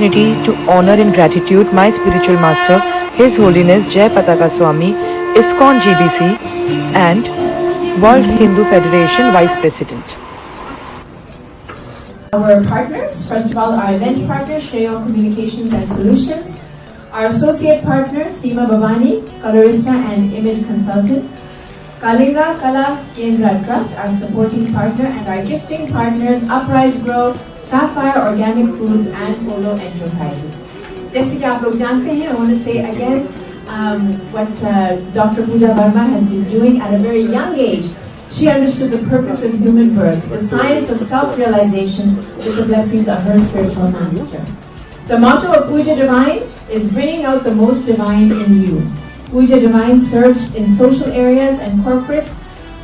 opportunity to honor in gratitude my spiritual master, His Holiness Jai Pataka Swami, ISKCON GBC, and World Hindu Federation Vice President. Our partners, first of all, our event partner, Shreyo Communications and Solutions, our associate partner, Seema Bhavani, colorista and image consultant, Kalinga Kala Kendra Trust, our supporting partner, and our gifting partners, Uprise Grow, Sapphire Organic Foods, and Polo Enterprises. जैसे कि आप लोग जानते हैं, I want to say again what Dr. Pooja Verma has been doing at a very young age. She understood the purpose of human birth, the science of self-realization with the blessings of her spiritual master. The motto of Puja Divine is bringing out the most divine in you. Puja Divine serves in social areas and corporates,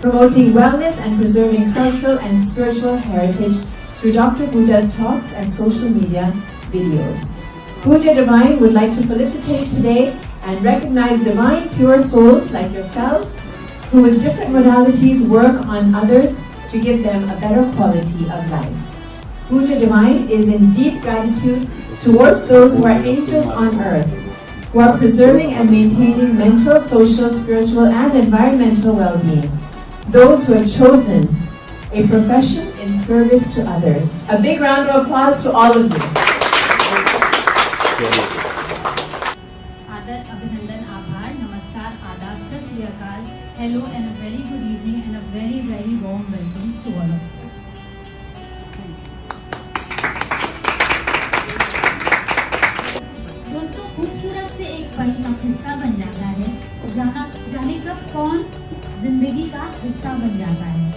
promoting wellness and preserving cultural and spiritual heritage through Dr. Pooja's talks and social media videos. Puja Divine would like to felicitate today and recognize divine pure souls like yourselves who with different modalities work on others to give them a better quality of life. Puja Divine is in deep gratitude towards those who are angels on earth, who are preserving and maintaining mental, social, spiritual, and environmental well-being. Those who have chosen a profession in service to others. A big round of applause to all of you. Adar, Abhinandan, Aabhar, Namaskar, Adab, Sat Sri Akal. Hello and a very good evening and a very, very warm welcome to all of you. दोस्तों, खूबसूरत से एक पल का हिस्सा बन जाता है, जाने कब कौन जिंदगी का हिस्सा बन जाता है।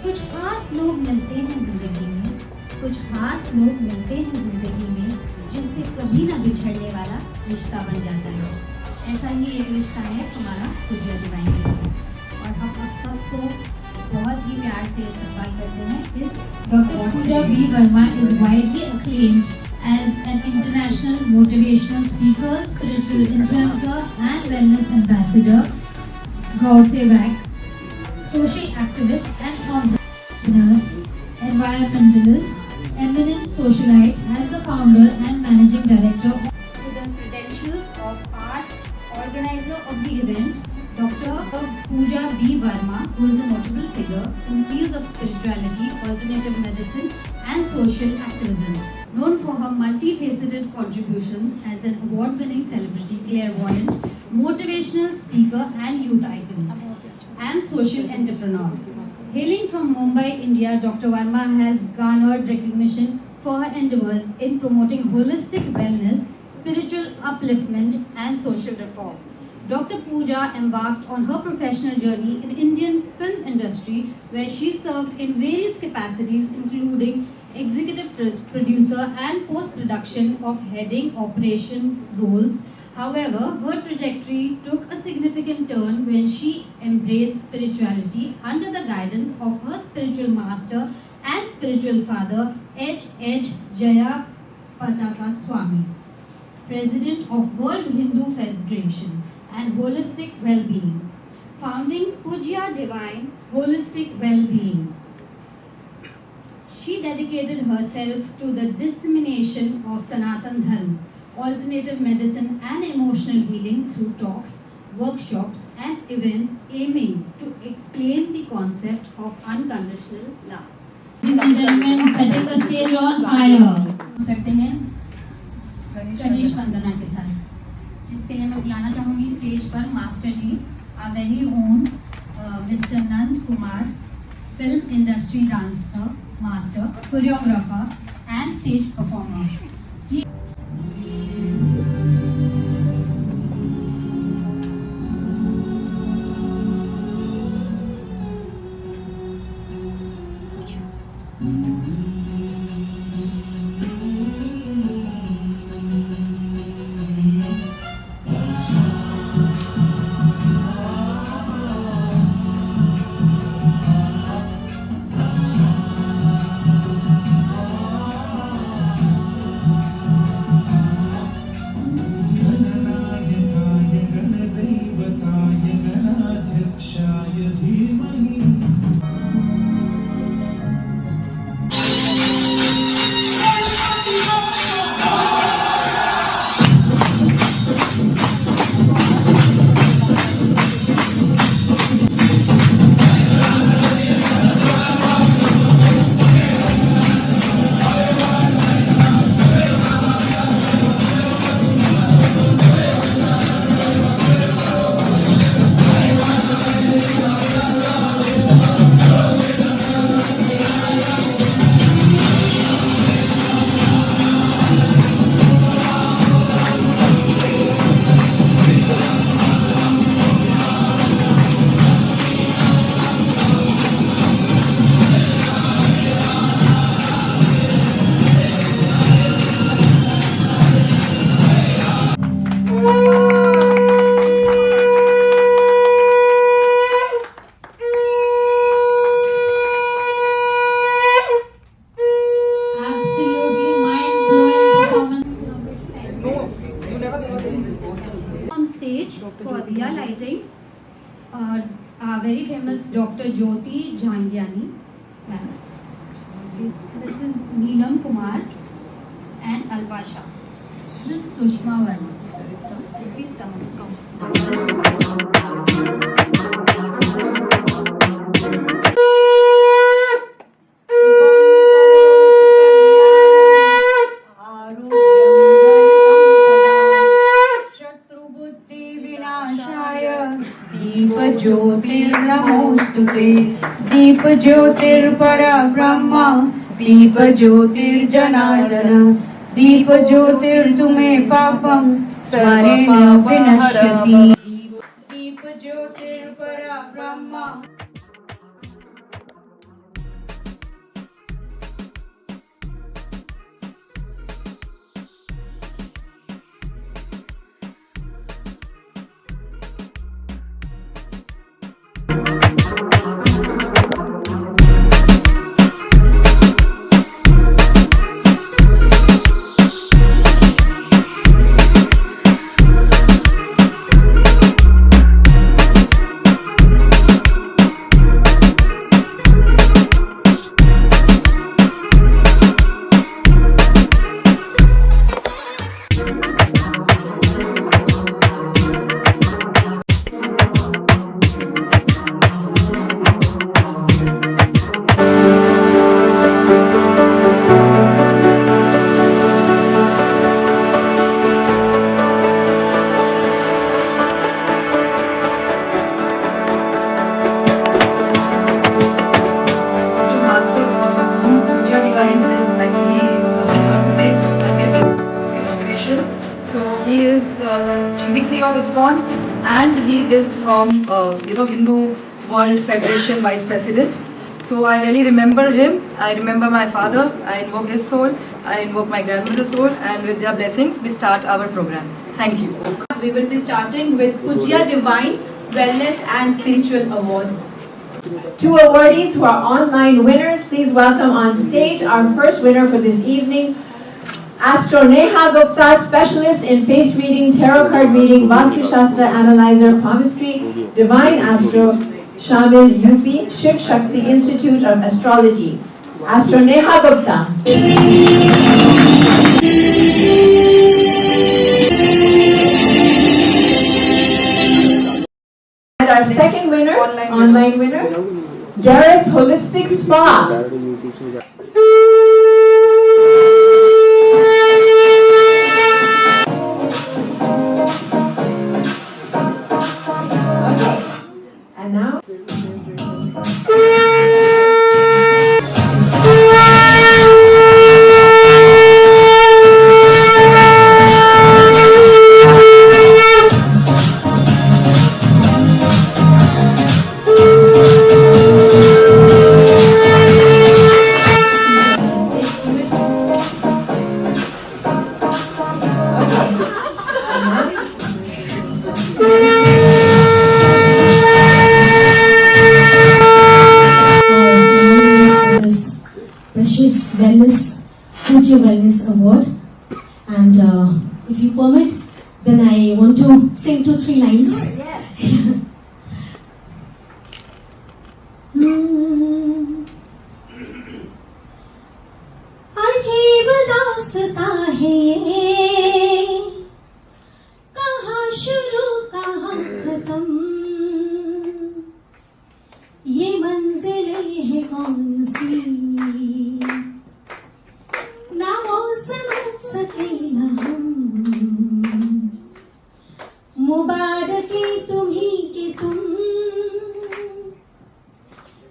कुछ खास लोग मिलते हैं जिंदगी में, कुछ खास लोग मिलते हैं जिंदगी में जिनसे कभी ना बिछड़ने वाला रिश्ता बन जाता है। ऐसा ही एक रिश्ता है हमारा पूजा डिवाइन के साथ, और हम आप सबको बहुत ही प्यार से इस्तेमाल करते हैं। Dr. Pooja B. Verma is widely acclaimed as an international motivational speaker, spiritual influencer, and wellness ambassador, Gau Sevak, social activist and entrepreneur, environmentalist, eminent socialite, as the founder and managing director with the credentials of art, organizer of the event, Dr. Pooja B. Verma, who is a notable figure in fields of spirituality, alternative medicine, and social activism. Known for her multifaceted contributions as an award-winning celebrity, clairvoyant, motivational speaker, and youth icon, and social entrepreneur. Hailing from Mumbai, India, Dr. Verma has garnered recognition for her endeavors in promoting holistic wellness, spiritual upliftment, and social reform. Dr. Pooja embarked on her professional journey in Indian film industry, where she served in various capacities, including executive producer and post-production of heading operations roles. However, her trajectory took a significant turn when she embraced spirituality under the guidance of her spiritual master and spiritual father, H. Jaya Pataka Swami, President of World Hindu Federation and Holistic Well-Being, founding Puja Divine Holistic Well-Being. She dedicated herself to the dissemination of Sanatan Dharma, alternative medicine and emotional healing through talks, workshops and events aiming to explain the concept of unconditional love. Ladies and gentlemen, setting the stage on fire. करते हैं गणेश वंदना के साथ, जिसके लिए मैं बुलाना चाहूँगी stage पर master ji, our very own Mr. Nand Kumar, film industry dancer, master, choreographer and stage performer. for diya lighting, our very famous Dr. Jyoti Jhangiani. This is Neelam Kumar and Alpasha. This is Sushma Verma. Please come. दीप ज्योतिर्नमोस्तुते दीप ज्योतिर्परब्रह्म दीप ज्योतिर्जनार्दन दीप ज्योतिर्तुमे पापं स्वरेण विनश्यति दीप ज्योतिर्परब्रह्म. He is GBC of ISKCON and he is from Hindu World Federation Vice President. So I really remember him. I remember my father. I invoke his soul. I invoke my grandmother's soul, and with their blessings we start our program. Thank you. We will be starting with Pujya Divine Wellness and Spiritual Awards. Two awardees who are online winners. Please welcome on stage our first winner for this evening, Astro Neha Gupta, specialist in face reading, tarot card reading, Vastu Shastra analyzer, palmistry, divine astro, Shamil UP, Shiv Shakti Institute of Astrology. Astro Neha Gupta. And our second winner, online winner, Garris Holistic Spa. And now, Precious Wellness, Future Wellness Award. And if you permit, then I want to sing 2-3 lines. अजीब दास्ता है ये, कहाँ शुरू कहाँ खत्म, ये मंजिलें है कौन सी, ना वो समझ सके ना हम, मुबारकी तुम्ही के तुम,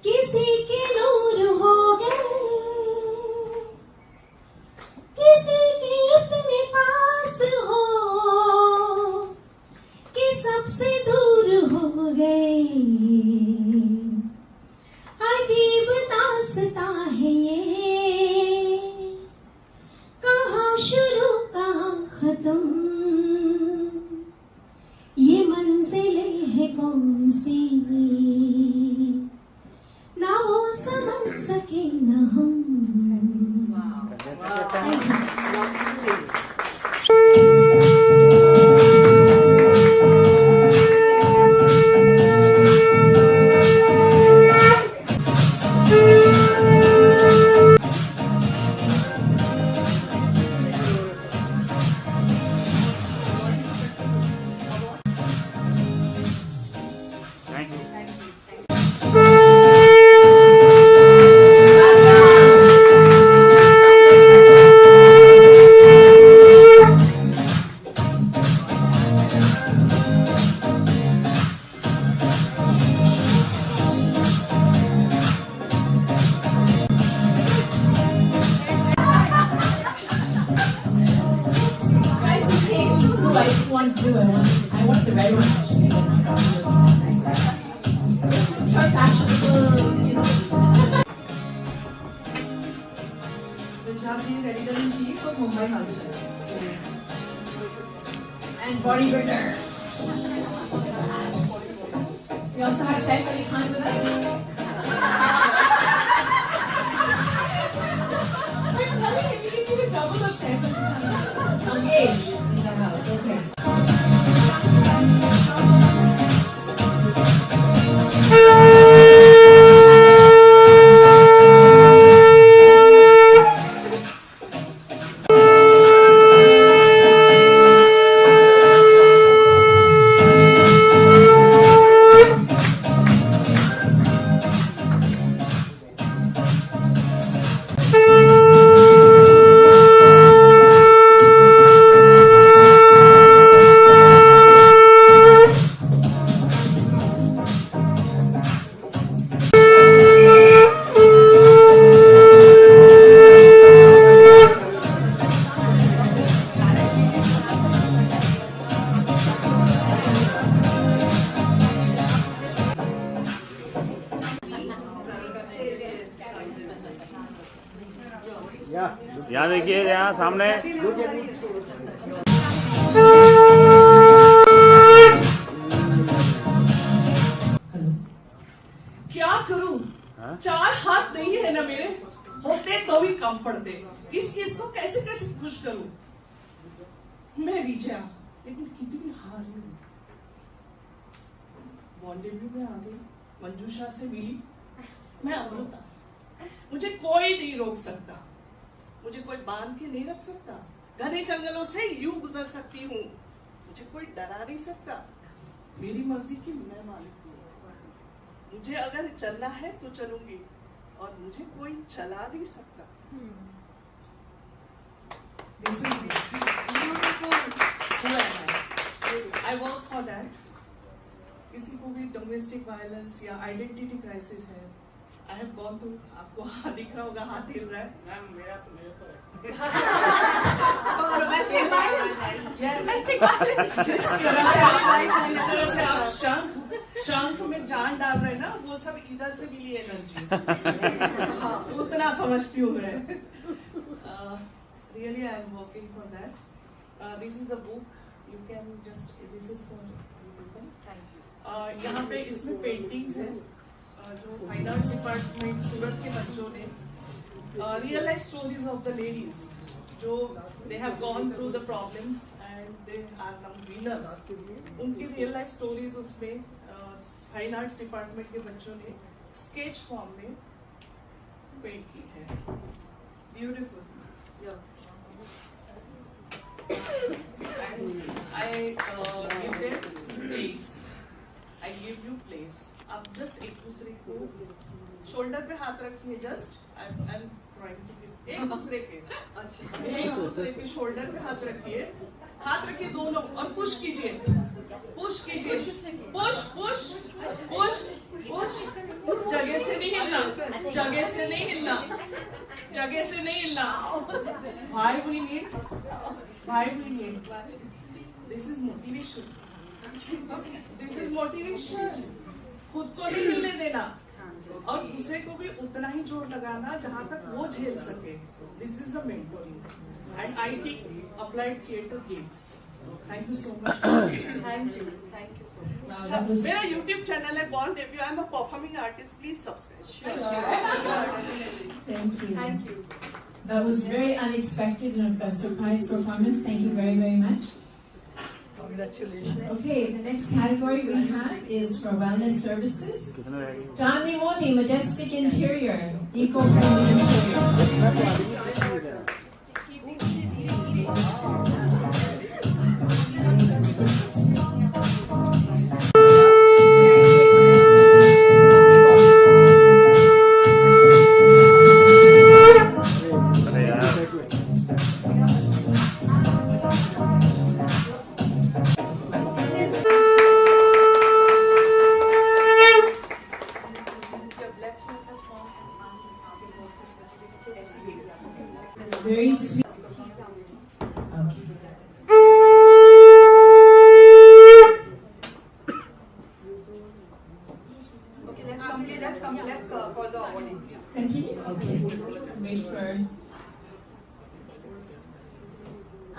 किसी के नूर हो गए, किसी के इतने पास हो कि सबसे दूर हो गए, अजीब दास्ता है ये, कहाँ शुरू कहाँ खत्म, ये मंजिलें है कौन सी, ना वो समझ सके ना हम. I want the red one actually. It's her fashionable, you know. Rishabh is editor-in-chief of Mumbai Halchal. And bodybuilder. We also have Saif Ali Khan with us. I'm telling you, we can do the double of Saif Ali Khan. Engaged in the house, okay. यहाँ देखिए, यहाँ सामने क्या करूं? चार हाथ नहीं है ना मेरे, होते तो भी कम पड़ते। किस किस को कैसे कैसे खुश करूं? मैं विजया, लेकिन कितनी हारी हूं। बॉन्डेव्यू में आ गई, मंजूषा से मिली, मैं अमृता। मुझे कोई नहीं रोक सकता, मुझे कोई बांध के नहीं रख सकता। घने जंगलों से यूं गुजर सकती हूँ, मुझे कोई डरा नहीं सकता। मेरी मर्जी की मैं मालिक हूँ। मुझे अगर चलना है तो चलूंगी, और मुझे कोई चला नहीं सकता। I work for that. किसी को भी डोमेस्टिक वायलेंस या आइडेंटिटी क्राइसिस है, I have gone through। आपको हाथ दिख रहा होगा, हाथ हिल रहा है। मैम मेरा तो जिस तरह से आप शंख में जान डाल रहे हैं ना, वो सब इधर से मिली एनर्जी। उतना समझती हूँ मैं। Really, I am working for that. This is the book. You can just. This is for people. Thank you. यहाँ पे इसमें पेंटिंग्स हैं जो फाइन आर्ट्स डिपार्टमेंट सूरत के बच्चों ने, real life stories of the ladies जो they have gone through the problems and they are now winners. उनकी रियल लाइफ स्टोरीज उसमें फाइन आर्ट्स डिपार्टमेंट के बच्चों ने स्केच फॉर्म में पेंट की है। Beautiful. I give them place. I give you place. आप जस्ट एक दूसरे को शोल्डर पे हाथ रखिए। Just I am trying to give एक दूसरे के, एक दूसरे के शोल्डर पे हाथ रखिए दोनों, और पुश कीजिए, पुश पुश पुश पुश। जगह से नहीं हिलना, जगह से नहीं हिलना, जगह से नहीं हिलना। Why we need? This is motivation. This is motivation. खुद को नहीं हिलने देना और दूसरे को भी उतना ही जोर लगाना जहां तक वो झेल सके। This is the mentoring. And I take applied theatre gigs. Thank you so much. Thank you so much. मेरा YouTube चैनल है Born Debut. I am a performing artist. Please subscribe. Thank you. That was very unexpected and a surprise performance. Thank you very, very much. Congratulations. Okay, the next category we have is for wellness services. Chandni Modi, majestic interior, eco-friendly interior. It's very sweet. Okay.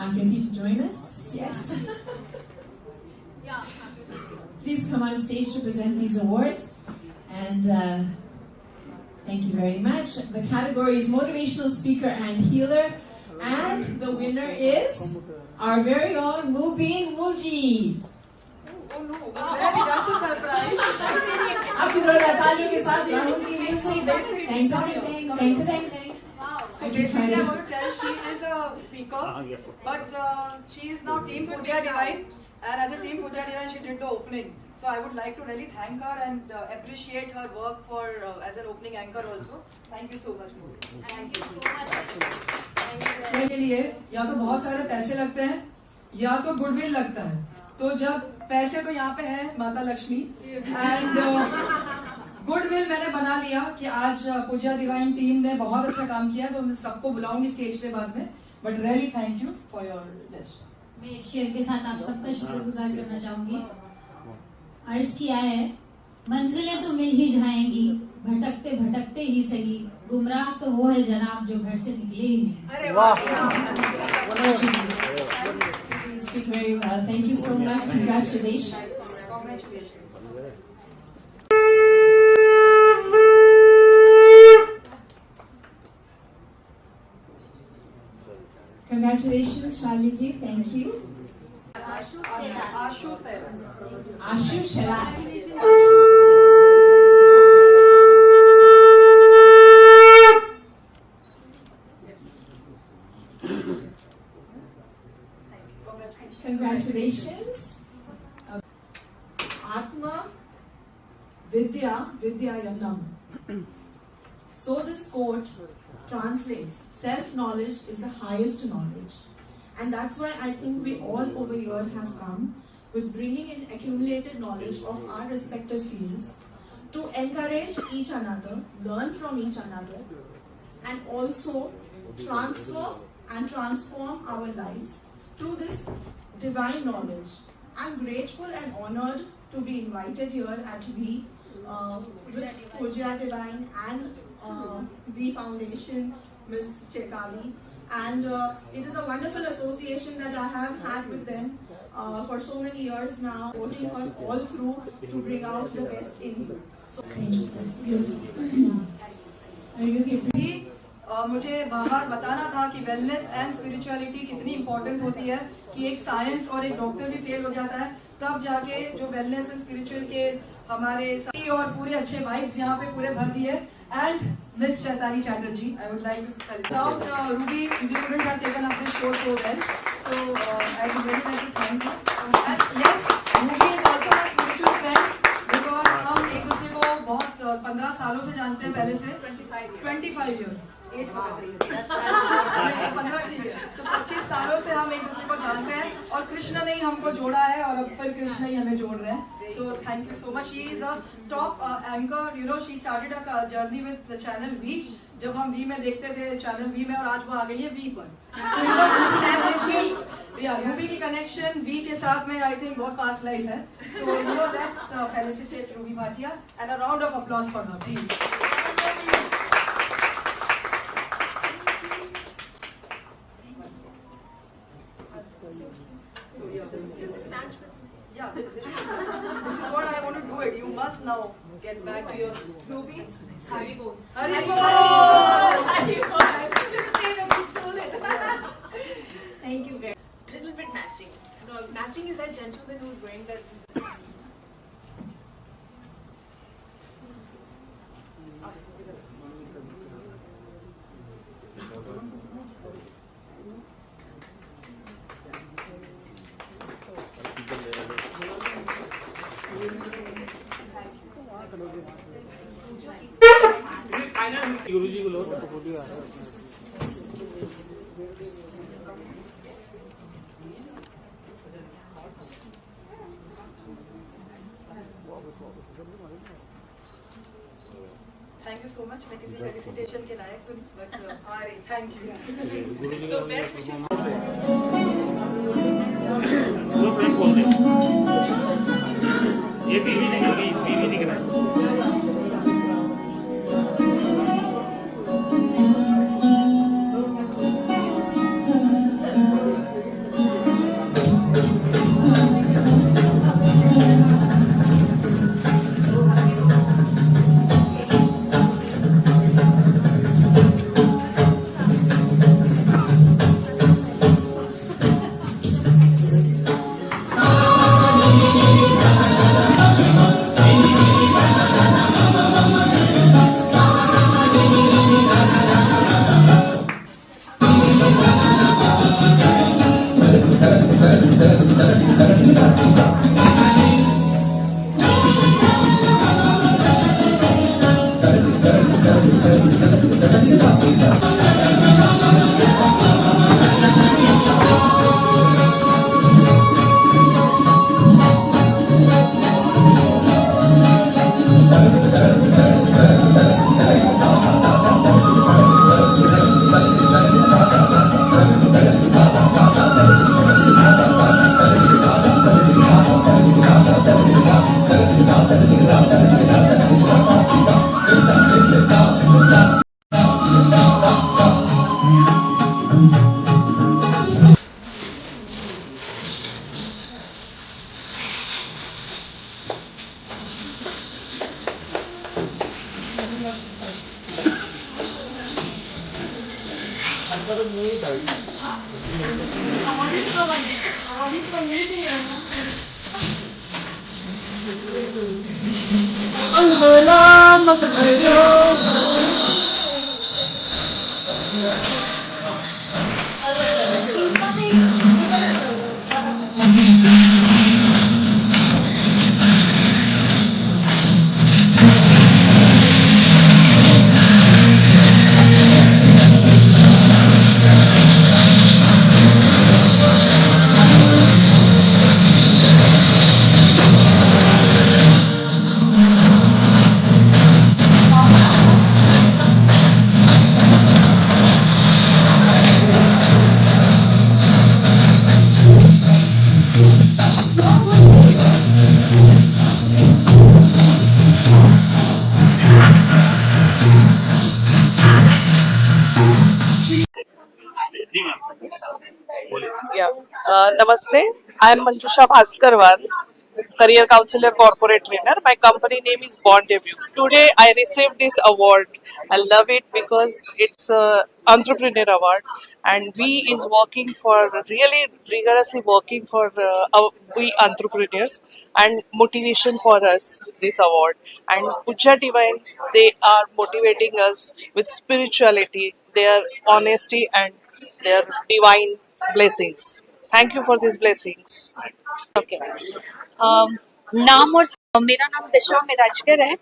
Akriti to join us. Yes. Please come on stage to present these awards. And thank you very much. The category is Motivational Speaker and Healer. And the winner is our very own Mubin Mulji. That's a surprise. आपकी जोरदार तालियों के साथ Rahul ji music टैंग टैंग टैंग टैंग So basically, I want to tell she is a speaker, but she is now Team Puja Divine, and as a Team Puja Divine, she did the opening. So I would like to really thank her and appreciate her work for as an opening anchor also. Thank you so much, Modi. Thank you so much. के लिए या तो बहुत सारे पैसे लगते हैं या तो गुडविल लगता है, तो जब पैसे तो यहाँ पे है माता लक्ष्मी एंड गुडविल मैंने बना लिया कि आज पूजा डिवाइन टीम ने बहुत अच्छा काम किया, तो मैं सबको बुलाऊंगी स्टेज पे बाद में, but really thank you for your gesture. मैं एक शेर के साथ आप सबका शुक्रगुजार करना चाहूंगी। अर्ज किया है, मंजिलें तो मिल ही जाएंगी, भटकते भटकते ही सही, गुमराह तो वो है जनाब जो घर से निकले ही नहीं। अरे वाह! You speak very well. Thank you so much. Congratulations. Congratulations. Congratulations, Shalini ji. Thank you. Ashu Shelat. Congratulations. Atma Vidya Vidyayanam. So this quote translates, self-knowledge is the highest knowledge. And that's why I think we all over here have come with bringing in accumulated knowledge of our respective fields to encourage each another, learn from each another, and also transfer and transform our lives through this divine knowledge. I'm grateful and honored to be invited here at V with Puja Divine and V Foundation, Ms. Chetali. And it is a wonderful association that I have had with them for so many years now, supporting her all through to bring out the best in her. So Thank you. That's beautiful. I really appreciate. मुझे बाहर बताना था कि wellness and spirituality कितनी important होती है, कि एक साइंस और एक डॉक्टर भी फेल हो जाता है, तब जाके जो वेलनेस एंड स्पिरिचुअल के हमारे सही और पूरे अच्छे वाइब्स यहाँ पे पूरे भर दिए। And miss Chaitali Chatterjee, I would like to without Ruby we wouldn't have taken up this show so well, so I would really like to thank you. And yes, Ruby is also my spiritual friend, because हम एक दूसरे को बहुत 15 सालों से जानते हैं, पहले से 25 इयर्स एज पता चलिए 15 ठीक है, तो 25 सालों से हम एक दूसरे को जानते हैं और कृष्ण ने ही हमको जोड़ा है और अब फिर कृष्ण ही हमें जोड़ रहे हैं। So thank you so much. She is a top anchor, you know she started a journey with the channel V, जब हम वी में देखते थे चैनल वी में, और आज वो आ गई है वी पर। रूबी की कनेक्शन वी के साथ में आई थिंक बहुत पास्ट लाइफ है, तो you know let's felicitate Ruby Bhatia and a round of applause for her please. Yeah, this is what I want to do it. You must now get back to your rubies. Hari Bol. Hari Bol. Hari Bol. I was going to say that we stole it. Thank you very much. Little bit matching. No, matching is that gentleman who's wearing that. गुरुजी को लो Thank you so much. मैं किसी felicitation के लायक हूँ, but हमारे thank you. Guruji So best wishes. वो friend बोल रहे ये बीवी नहीं दिख रहा है। जी मैम बोलिए. Yeah. Namaste. I am Manjusha Bhaskarwar, career counselor, corporate trainer. My company name is Bond Debut. Today I received this award. I love it because it's a entrepreneur award, and we is working for really rigorously working for we entrepreneurs and motivation for us this award. And Puja Divine, they are motivating us with spirituality, their honesty and their divine blessings. Thank you for these blessings. Okay नाम और मेरा नाम दिशा मिराजकर है.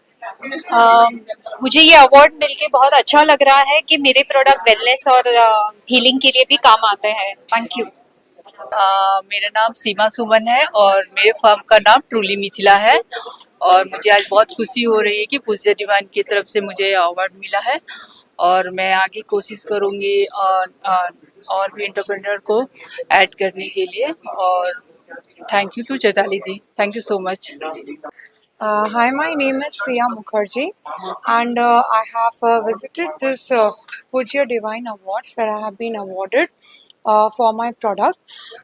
मुझे ये award मिलके बहुत अच्छा लग रहा है कि मेरे प्रोडक्ट वेलनेस और हीलिंग के लिए भी काम आते हैं. Thank you. मेरा नाम सीमा सुमन है और मेरे फर्म का नाम ट्रूली मिथिला है. और मुझे आज बहुत खुशी हो रही है कि पूज्य डिवाइन की तरफ से मुझे अवार्ड मिला है. और मैं आगे कोशिश करूँगी और भी एंटरप्रेन्योर को ऐड करने के लिए. और thank you to Chaitali di. Thank you so much. Hi, my name is Priya Mukherjee, and I have visited this Pujya Divine Awards where I have been awarded for my product.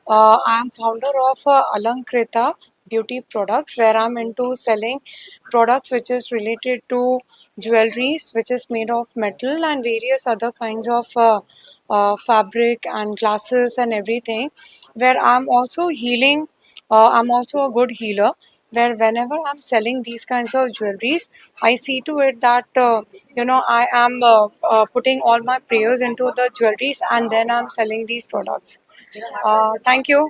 I am founder of Alankrita Beauty Products, where I'm into selling products which is related to jewelries, which is made of metal and various other kinds of fabric and glasses and everything. Where I'm also healing. I'm also a good healer, where whenever I'm selling these kinds of jewelries, I see to it that I am putting all my prayers into the jewelries and then I'm selling these products. Thank you.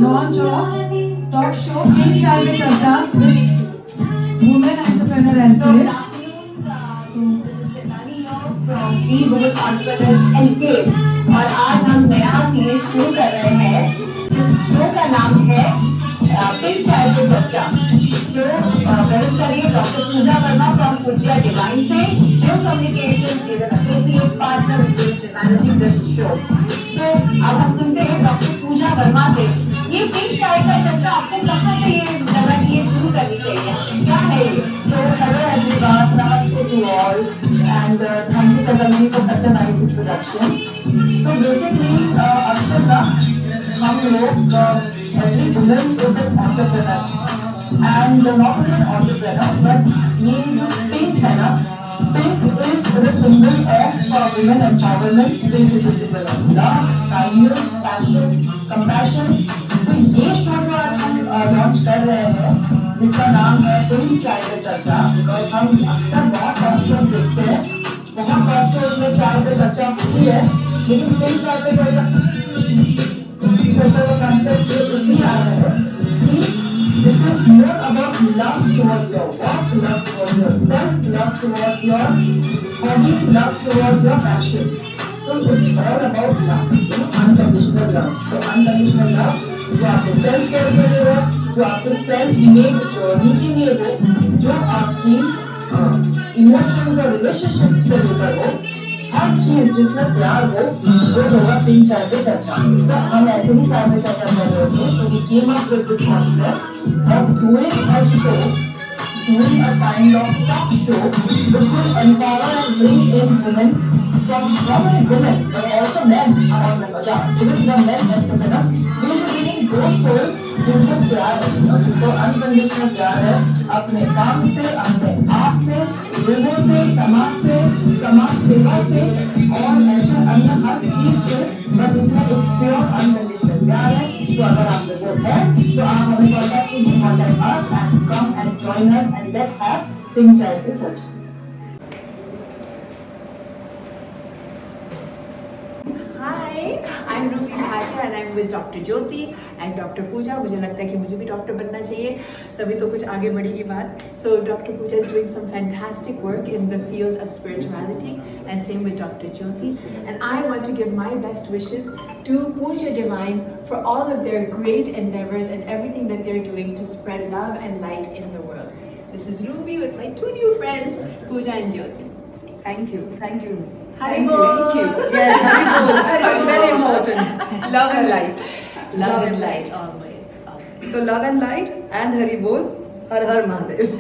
launch of talk show Pink Chai Pe Charcha with women entrepreneur and creative. और आज हम नया series शुरू कर रहे हैं जिसका का नाम है पिंक चाय पे चर्चा। जो गरज करिए doctor Pooja Verma from Pujiya divine से, जो communication is an associate partner with managing this show. तो अब हम सुनते हैं डॉक्टर पूजा वर्मा से ये पिंक चाय का चर्चा आपको कहाँ से ये लगा कि ये शुरू करनी चाहिए, क्या है ये? So hello everyone, namaste to all, and thank you Chatanji for such a nice introduction. So basically, अक्सर ना हम लोग every woman is an entrepreneur, and not only an entrepreneur, but ये जो pink है ना, pink is the symbol of women empowerment. Pink is the symbol of love, kindness, passion, compassion. So ये show जो आज हम लॉन्च कर रहे हैं, जिसका नाम है पिंक चाय पे चर्चा, बिकॉज हम अक्सर बहुत टॉक शोज देखते हैं, बहुत टॉक शोज में चाय पे चर्चा होती है, लेकिन पिंक चाय पे चर्चा का कंसेप्ट इसलिए आ रहा है कि this is more about love towards your work, love towards your self, love towards your hobby, love towards your passion. So it's all about love, unconditional love. So unconditional love जो आपके self care के लिए हो, जो आपके self made journey के लिए हो, जो आपकी इमोशंस और रिलेशनशिप से लेकर हो, हर चीज जिसमें प्यार हो, वो होगा पिंक चाय पे चर्चा. तो हम ऐसे ही चाय पे चर्चा कर रहे थे, तो we came up with this concept of doing a show, doing a kind of talk show which will empower and bring in women from not only women but also men around the bazaar. Even the men entrepreneurs, we will be bringing those souls जिनको प्यार है, जिनको unconditional प्यार है अपने काम से, अपने आप से, लोगों से, समाज सेवा से और ऐसे अन्य हर चीज से, बट इसमें एक प्योर अनकंडीशनल प्यार है. तो अगर आप लोग हैं तो आप हमें कॉन्टैक्ट कीजिए, contact us and come and join us and let's have pink चाय पे चर्चा. Hi, I'm Ruby Bhatia and I'm with Dr. Jyoti and Dr. Pooja. मुझे लगता है कि मुझे भी डॉक्टर बनना चाहिए, तभी तो कुछ आगे बढ़ेगी बात. So Dr. Pooja is doing some fantastic work in the field of spirituality and same with Dr. Jyoti. And I want to give my best wishes to Pooja Divine for all of their great endeavors and everything that they're doing to spread love and light in the world. This is Ruby with my two new friends, Pooja and Jyoti. Thank you. Thank you. Hari Bol. Thank you. Yes, Hari Bol. Very important. Love and light. Love and light, always. So love and light and Hari Bol, Har Har Mahadev.